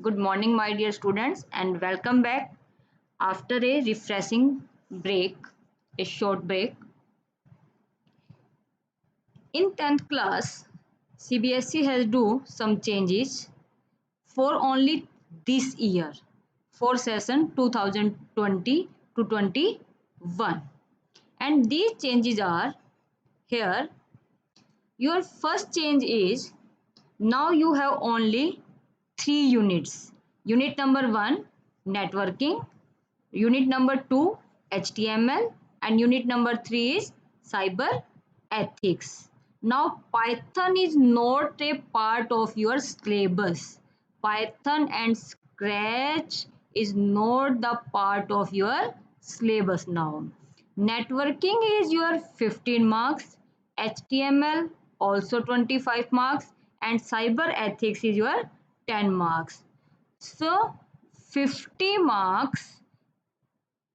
Good morning, my dear students, and welcome back after a refreshing break, a short break. In 10th class, CBSE has do some changes for only this year, for session 2020 to 21. And these changes are here. Your first change is now you have only 3 units. Unit number 1, networking. Unit number 2, HTML, and unit number 3 is cyber ethics. Now Python is not a part of your syllabus. Python and Scratch is not the part of your syllabus now. Networking is your 15 marks, HTML also 25 marks, and cyber ethics is your 10 marks. So 50 marks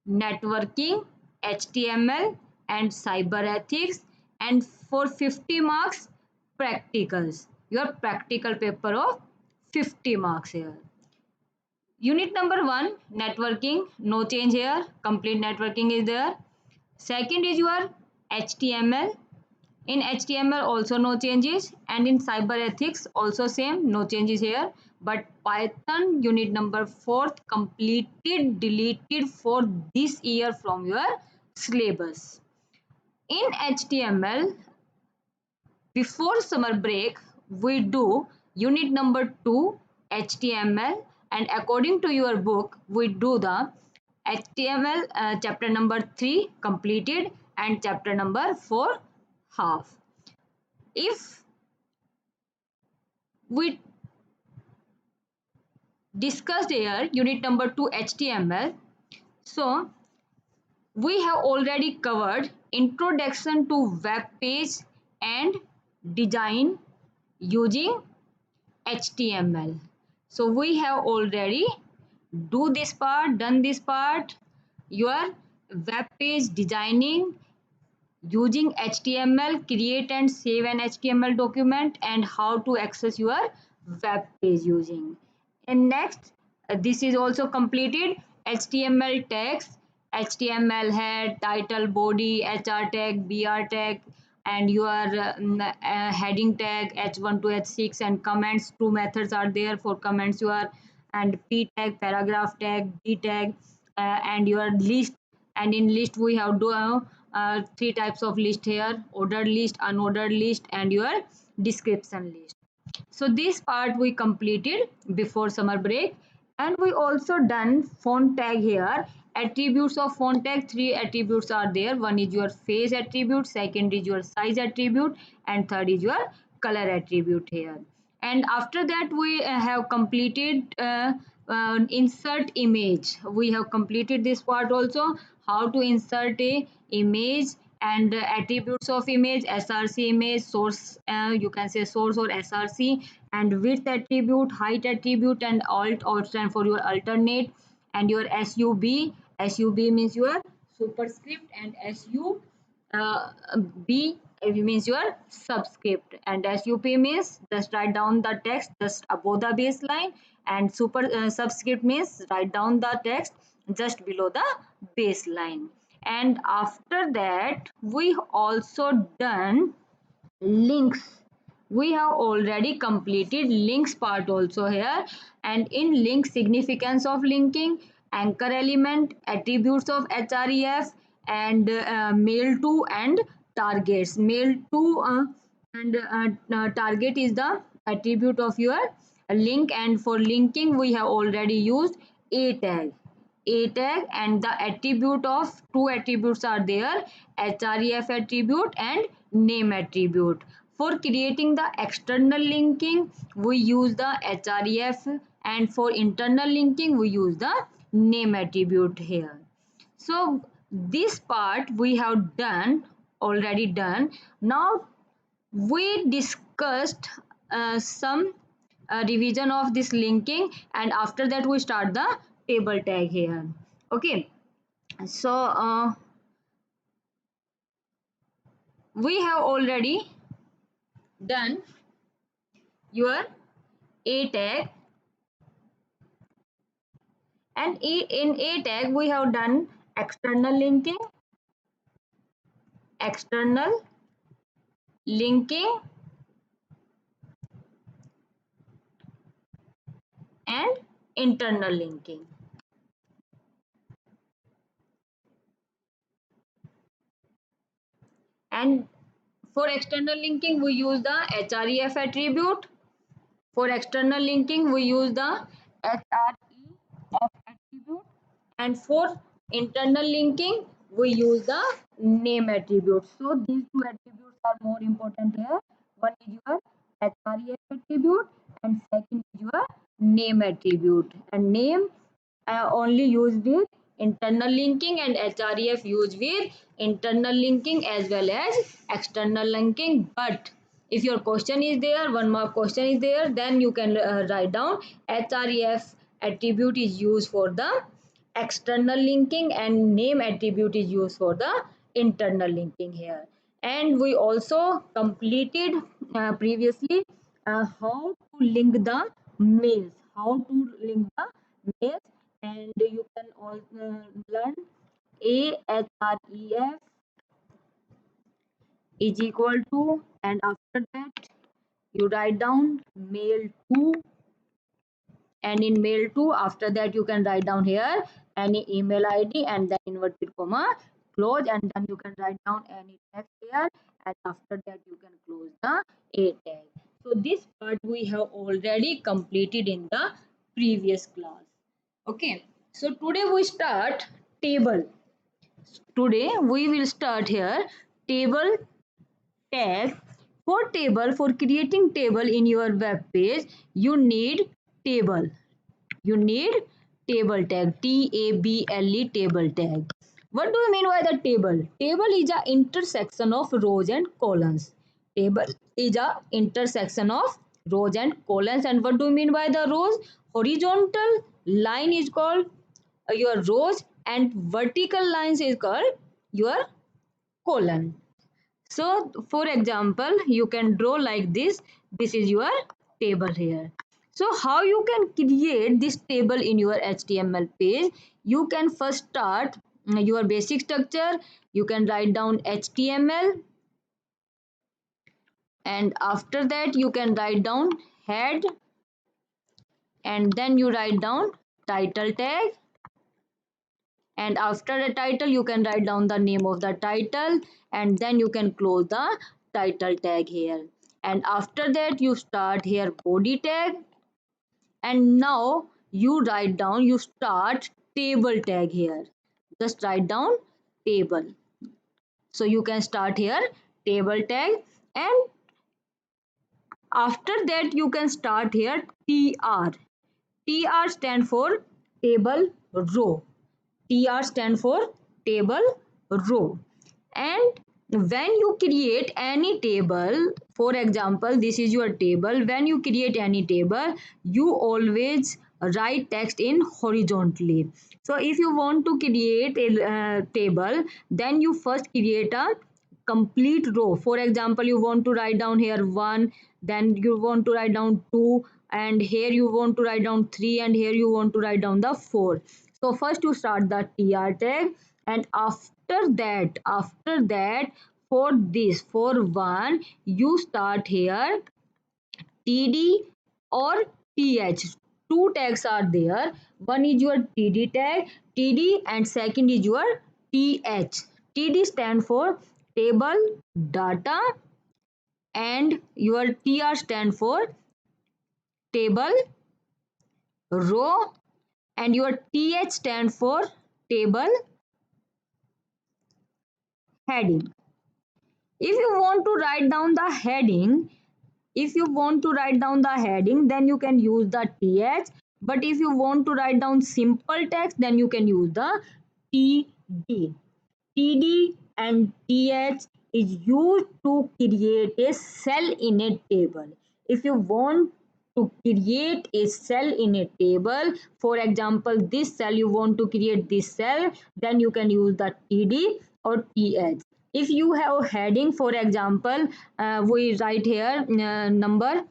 networking, HTML, and cyber ethics, and for 50 marks practicals. Your practical paper of 50 marks here. Unit number 1, networking, no change here, complete networking is there. Second is your HTML. In HTML also no changes, and in cyber ethics also same, no changes here. But Python unit number 4 completed deleted for this year from your syllabus. In HTML, before summer break we do unit number 2 HTML, and according to your book we do the HTML chapter number 3 completed and chapter number 4 half. If we discussed here unit number 2 HTML, so we have already covered introduction to web page and design using HTML. So we have already done this part, your web page designing using HTML, create and save an HTML document, and how to access your web page using. And next, this is also completed HTML tags, HTML head, title, body, HR tag, BR tag, and your heading tag H1 to H6, and comments. Two methods are there for comments. Your and P tag, paragraph tag, D tag, and your list. And in list we have do 3 types of list here: ordered list, unordered list, and your description list. So this part we completed before summer break, and we also done font tag here. Attributes of font tag, 3 attributes are there. One is your face attribute, second is your size attribute, and third is your color attribute here. And after that we have completed insert image. We have completed this part also, how to insert a image, and attributes of image, src image, source, you can say source or src, and width attribute, height attribute, and alt stand for your alternate, and your sub means your superscript, and b means your subscript, and sup means just write down the text just above the baseline, and subscript means write down the text just below the baseline. And after that we also done links. We have already completed links part also here. And in link, significance of linking, anchor element, attributes of href, and mail to and targets. Mail to and target is the attribute of your link. And for linking we have already used a tag, and the attribute of 2 attributes are there: href attribute and name attribute. For creating the external linking we use the href, and for internal linking we use the name attribute here. So this part we have already done. Now we discussed some revision of this linking, and after that we start the table tag here. Okay, so we have already done your a tag, And in A tag we have done external linking, external linking and internal linking. And for external linking we use the href attribute. For external linking we use the href attribute, and for internal linking we use the name attribute. So these two attributes are more important here. One is your href attribute and second is your name attribute. And name only used with internal linking and href used with internal linking as well as external linking. But if your question is there, one more question is there, then you can write down href attribute is used for the external linking and name attribute is used for the internal linking here. And we also completed previously how to link the mails, how to link the mails, and you can also learn ahref is equal to, and after that you write down mail to, and in mail to after that you can write down here any email id and then inverted comma close, and then you can write down any text here, and after that you can close the a tag. So this part we have already completed in the previous class. Okay, so today we start table. Today we will start here table tag. For table, for creating table in your web page, you need table. You need table tag, table, table tag. What do you mean by the table? Table is a intersection of rows and columns. Table is a intersection of rows and columns. And what do you mean by the rows? Horizontal line is called your rows and vertical lines is called your column. So for example, you can draw like this. This is your table here. So how you can create this table in your HTML page? You can first start your basic structure. You can write down HTML, and after that you can write down head, and then you write down title tag, and after the title you can write down the name of the title, and then you can close the title tag here. And after that you start here body tag, and now you start table tag here. Just write down table. So you can start here table tag, and after that you can start here tr. Tr stand for table row. TR stand for table row. And when you create any table, for example, this is your table. When you create any table, you always write text in horizontally. So if you want to create a table, then you first create a complete row. For example, you want to write down here 1, then you want to write down 2, and here you want to write down 3, and here you want to write down the 4. So first you start the tr tag, and after that for this, for 1 you start here td or th. Two tags are there. One is your td tag, td, and second is your th. Td stand for table data, and your tr stand for table row, and your th stand for table heading. If you want to write down the heading, if you want to write down the heading, then you can use the th. But if you want to write down simple text, then you can use the td. Td and th is used to create a cell in a table. If you want to create a cell in a table, for example, this cell, you want to create this cell, then you can use the td or th. If you have heading, for example, we write here number.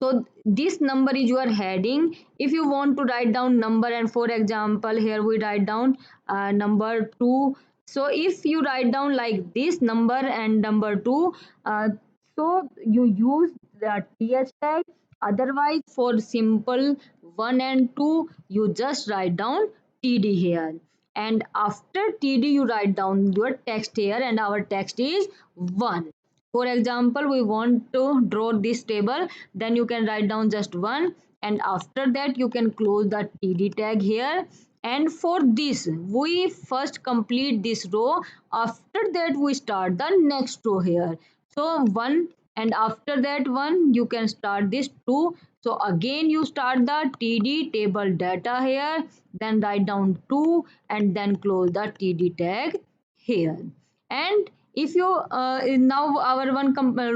So this number is your heading. If you want to write down number, and for example here we write down number 2. So if you write down like this number and number 2, uh, so you use the th tag. Otherwise for simple 1 and 2 you just write down td here, and after td you write down your text here, and our text is 1. For example, we want to draw this table, then you can write down just 1, and after that you can close the td tag here. And for this we first complete this row, after that we start the next row here. So 1, and after that 1 you can start this 2. So again you start the td table data here, then write down 2 and then close the td tag here. And if you now our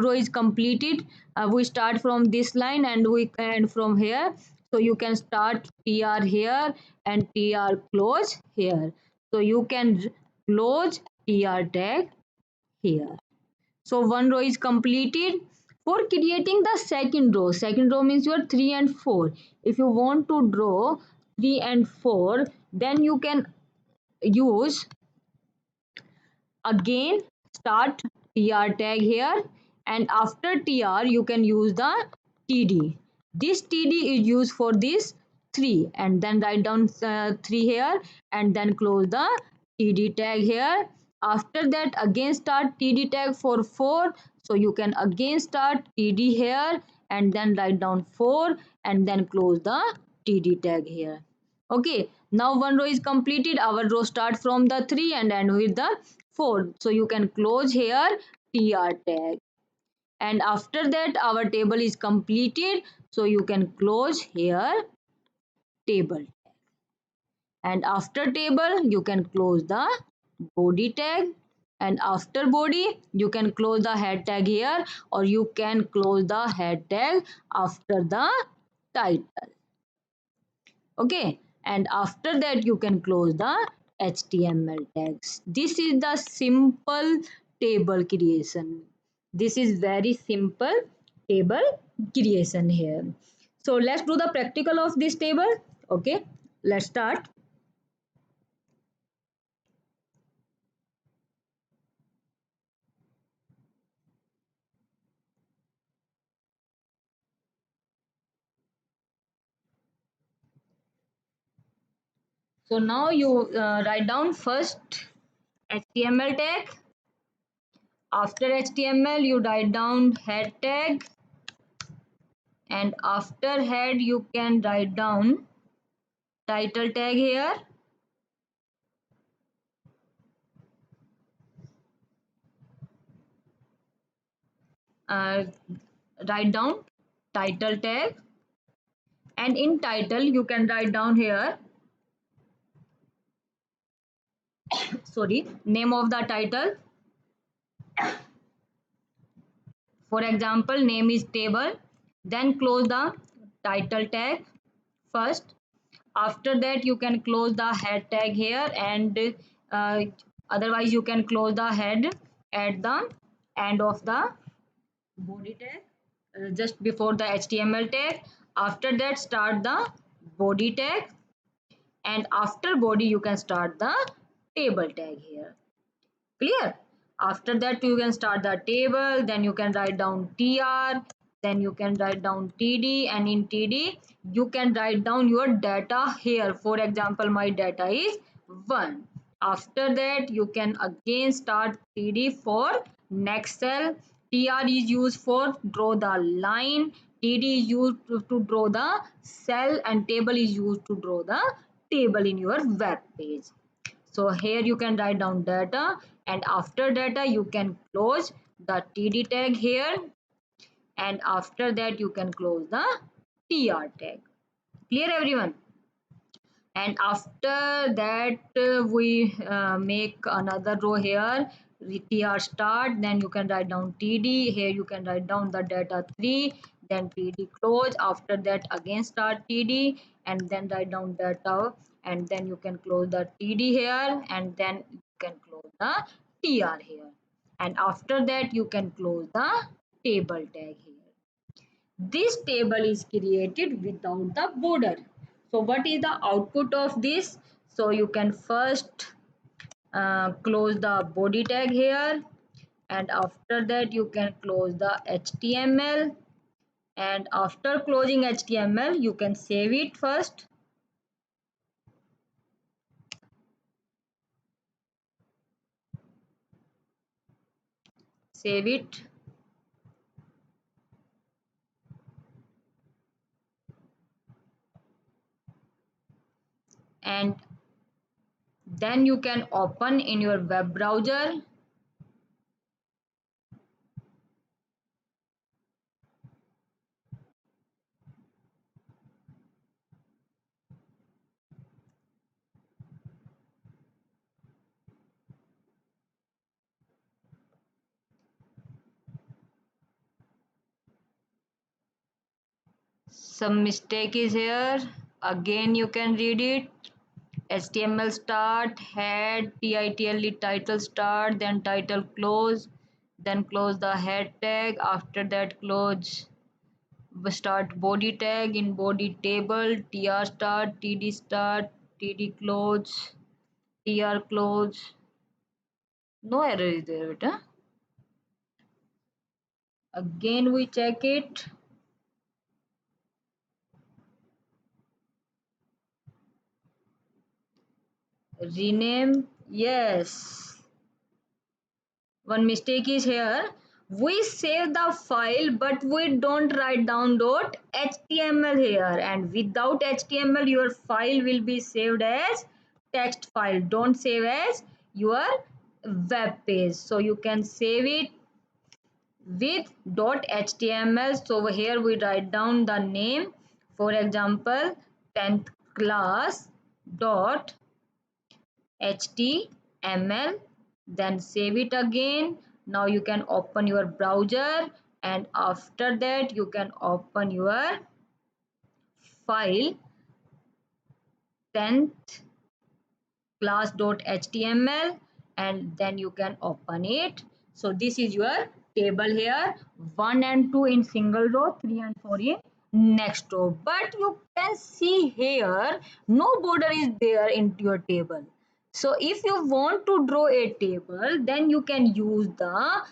row is completed, we start from this line and we end from here. So you can start tr here and tr close here. So you can close tr tag here. So one row is completed. For creating the second row means your 3 and 4. If you want to draw 3 and 4, then you can use again start tr tag here, and after tr you can use the td. This td is used for this 3, and then write down 3 here and then close the td tag here. After that again start td tag for 4, so you can again start td here and then write down 4 and then close the td tag here. Okay, now one row is completed. Our row start from the 3 and end with the 4. So you can close here tr tag. And after that our table is completed. So you can close here table. And after table you can close the body tag. And after body you can close the head tag here, or you can close the head tag after the title. Okay, and after that you can close the html tags. This is the simple table creation. This is very simple table creation here. So let's do the practical of this table. Okay, let's start. So now you write down first html tag. After html you write down head tag, and after head you can write down title tag here. uh, Write down title tag, and in title you can write down here sorry, name of the title. For example, name is table, then close the title tag first. After that you can close the head tag here, and uh, otherwise you can close the head at the end of the body tag, just before the html tag. After that start the body tag, and after body you can start the table tag here. Clear? After that you can start the table, then you can write down tr, then you can write down td, and in td you can write down your data here. For example, my data is 1. After that you can again start td for next cell. tr is used for draw the line, td is used to draw the cell, and table is used to draw the table in your web page. So here you can write down data, and after data you can close the td tag here, and after that you can close the tr tag. Clear everyone? And after that we make another row here, tr start, then you can write down td. Here you can write down the data 3, then td close. After that again start td, and then write down data, and then you can close the td here, and then you can close the tr here, and after that you can close the table tag here. This table is created without the border. So what is the output of this? So you can first close the body tag here, and after that you can close the HTML, and after closing HTML you can save it first. Save it, and then you can open in your web browser. Some mistake is here. Again you can read it. HTML start, head, title start, then title close, then close the head tag. After that close start body tag. In body table, tr start, td close, tr close. No error is there, beta. Again we check it. Rename, yes. One mistake is here. We save the file but we don't write down .html here, and without HTML your file will be saved as text file. Don't save as your web page. So you can save it with .html. So over here we write down the name, for example 10th class dot html, then save it again. Now you can open your browser, and after that you can open your file 10th class.html, and then you can open it. So this is your table here, 1 and 2 in single row, 3 and 4 in next row. But you can see here no border is there in your table. So if you want to draw a table, then you can use the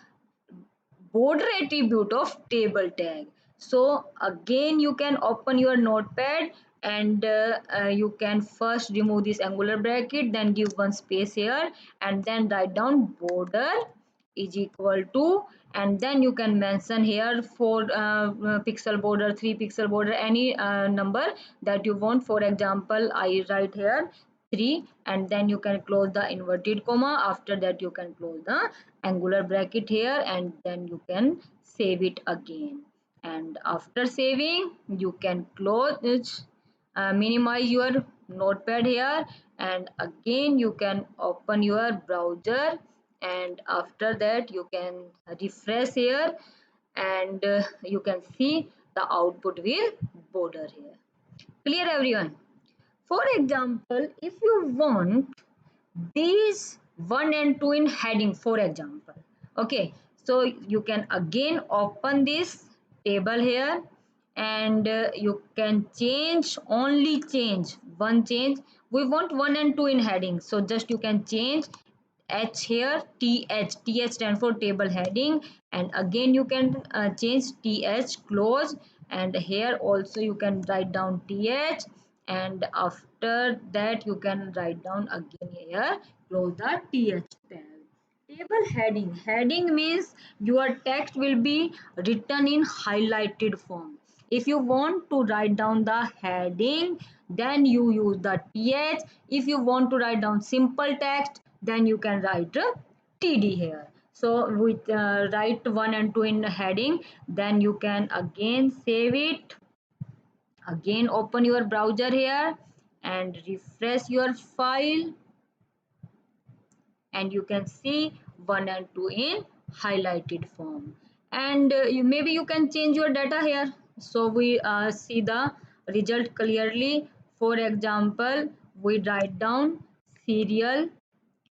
border attribute of table tag. So again you can open your notepad, and you can first remove this angular bracket, then give one space here, and then write down border is equal to, and then you can mention here 4 pixel border, 3 pixel border, any number that you want. For example I write here 3, and then you can close the inverted comma. After that you can close the angular bracket here, and then you can save it again. And after saving you can close it, minimize your notepad here, and again you can open your browser, and after that you can refresh here, and you can see the output with border here. Clear everyone? For example, if you want these 1 and 2 in heading, for example, okay, so you can again open this table here, and you can change, only change one change. We want 1 and 2 in heading, so just you can change H here, th stand for table heading, and again you can change th close, and here also you can write down th, and after that you can write down again here close the th tab. Table heading, heading means your text will be written in highlighted form. If you want to write down the heading, then you use the th. If you want to write down simple text, then you can write td here. So with write 1 and 2 in heading, then you can again save it, again open your browser here, and refresh your file, and you can see 1 and 2 in highlighted form. And maybe you can change your data here, so we see the result clearly. For example, we write down serial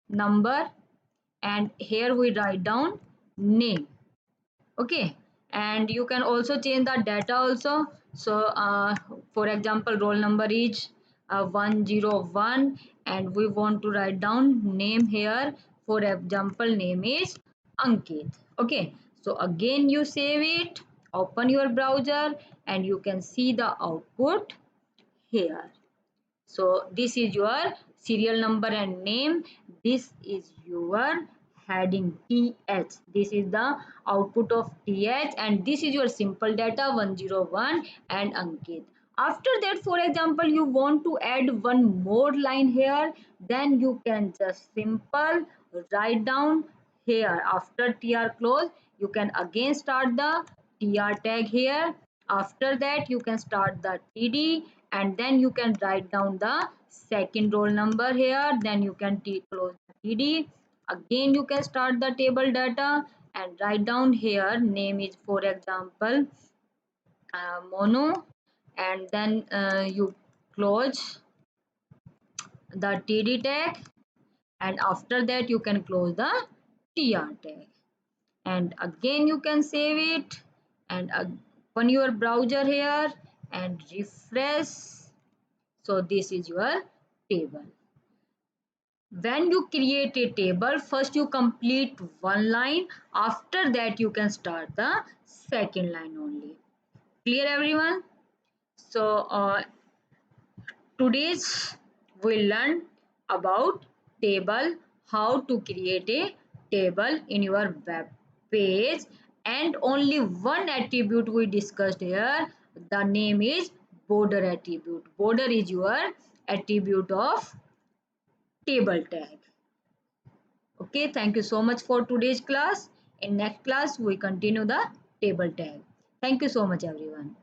number, and here we write down name, okay, and you can also change the data also. So for example, roll number is 101, and we want to write down name here. For example, name is Ankit. Okay, so again you save it, open your browser, and you can see the output here. So this is your serial number and name. This is your heading TH. This is the output of TH, and this is your simple data 101 and Ankit. After that, for example, you want to add one more line here, then you can just simple write down here. After TR close, you can again start the TR tag here. After that, you can start the TD, and then you can write down the second roll number here. Then you can close the TD. Again, you can start the table data and write down here. Name is, for example, Mono, and then you close the TD tag, and after that you can close the TR tag, and again you can save it and open your browser here and refresh. So this is your table. When you create a table, first you complete one line, after that you can start the second line only. Clear everyone? So today's we learn about table, how to create a table in your web page, and only one attribute we discussed here. The name is border attribute. Border is your attribute of table tag. Okay, thank you so much for today's class. In next class we continue the table tag. Thank you so much everyone.